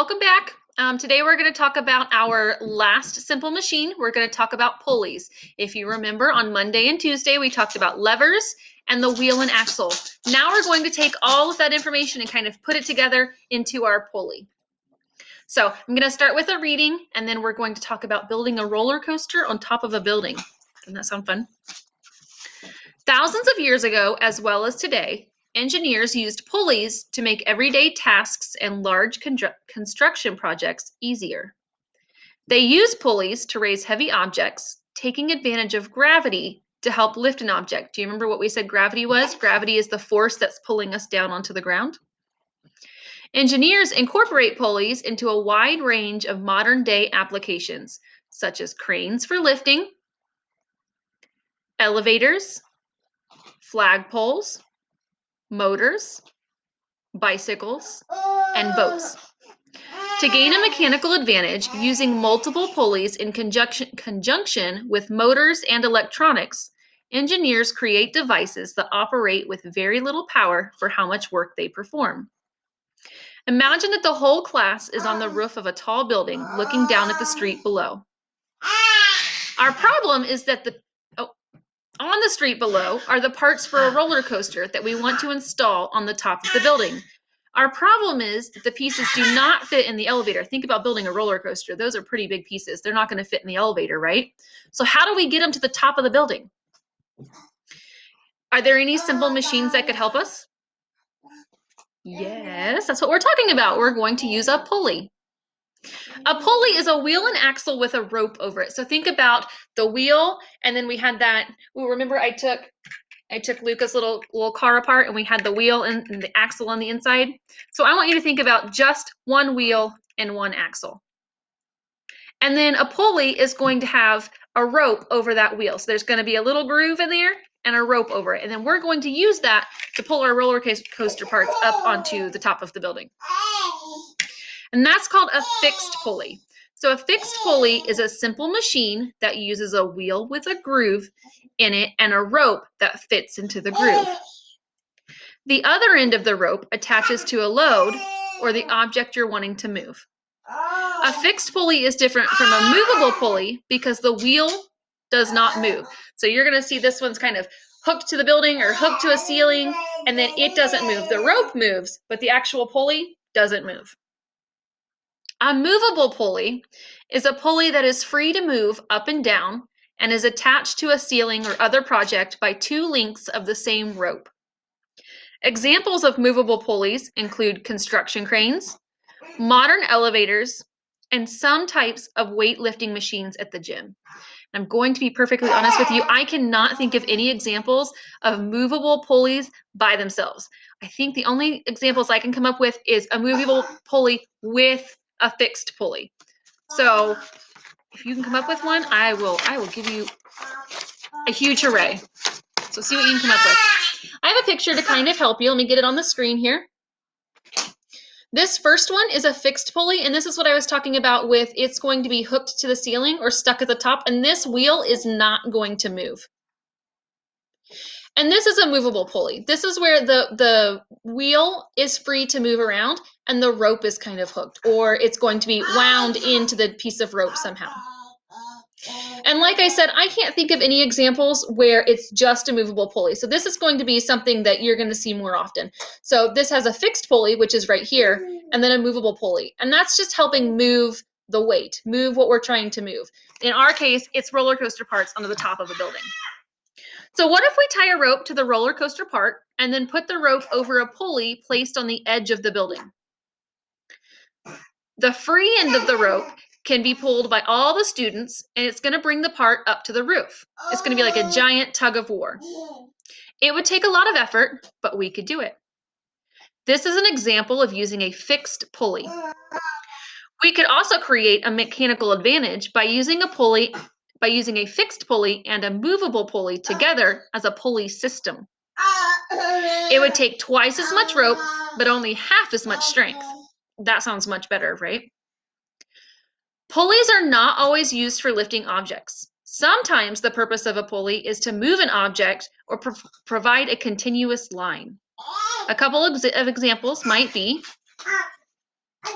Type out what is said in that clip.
welcome back. Today we're going to talk about our last simple machine. We're going to talk about pulleys. If you remember, on Monday and Tuesday we talked about levers and the wheel and axle. Now we're going to take all of that information and kind of put it together into our pulley. So I'm going to start with a reading, and then we're going to talk about building a roller coaster on top of a building. Doesn't that sound fun? Thousands of years ago, as well as today, engineers used pulleys to make everyday tasks and large construction projects easier. They use pulleys to raise heavy objects, taking advantage of gravity to help lift an object. Do you remember what we said gravity was? Gravity is the force that's pulling us down onto the ground. Engineers incorporate pulleys into a wide range of modern-day applications, such as cranes for lifting, elevators, flagpoles, motors, bicycles, and boats. To gain a mechanical advantage, using multiple pulleys in conjunction with motors and electronics, engineers create devices that operate with very little power for how much work they perform. Imagine that the whole class is on the roof of a tall building looking down at the street below. Our problem is that on the street below are the parts for a roller coaster that we want to install on the top of the building. Our problem is that the pieces do not fit in the elevator. Think about building a roller coaster. Those are pretty big pieces. They're not going to fit in the elevator, right? So how do we get them to the top of the building? Are there any simple machines that could help us? Yes, that's what we're talking about. We're going to use a pulley. A pulley is a wheel and axle with a rope over it. So think about the wheel, and then we had that. Remember I took Luca's little car apart, and we had the wheel and the axle on the inside. So I want you to think about just one wheel and one axle. And then a pulley is going to have a rope over that wheel. So there's going to be a little groove in there and a rope over it. And then we're going to use that to pull our roller coaster parts up onto the top of the building. And that's called a fixed pulley. So a fixed pulley is a simple machine that uses a wheel with a groove in it and a rope that fits into the groove. The other end of the rope attaches to a load or the object you're wanting to move. A fixed pulley is different from a movable pulley because the wheel does not move. So you're going to see this one's kind of hooked to the building or hooked to a ceiling, and then it doesn't move. The rope moves, but the actual pulley doesn't move. A movable pulley is a pulley that is free to move up and down and is attached to a ceiling or other project by two lengths of the same rope. Examples of movable pulleys include construction cranes, modern elevators, and some types of weightlifting machines at the gym. I'm going to be perfectly honest with you, I cannot think of any examples of movable pulleys by themselves. I think the only examples I can come up with is a movable pulley with a fixed pulley. So if you can come up with one, I will give you a huge hooray. So see what you can come up with. I have a picture to kind of help you. Let me get it on the screen here. This first one is a fixed pulley, and this is what I was talking about with it's going to be hooked to the ceiling or stuck at the top, and this wheel is not going to move. And this is a movable pulley. This is where the wheel is free to move around and the rope is kind of hooked, or it's going to be wound into the piece of rope somehow. And like I said, I can't think of any examples where it's just a movable pulley. So this is going to be something that you're going to see more often. So this has a fixed pulley, which is right here, and then a movable pulley. And that's just helping move the weight, move what we're trying to move. In our case, it's roller coaster parts onto the top of a building. So what if we tie a rope to the roller coaster part and then put the rope over a pulley placed on the edge of the building? The free end of the rope can be pulled by all the students, and it's going to bring the part up to the roof. It's going to be like a giant tug of war. It would take a lot of effort, but we could do it. This is an example of using a fixed pulley. We could also create a mechanical advantage by using a fixed pulley and a movable pulley together as a pulley system. It would take twice as much rope, but only half as much strength. That sounds much better, right? Pulleys are not always used for lifting objects. Sometimes the purpose of a pulley is to move an object or provide a continuous line. A couple of examples might be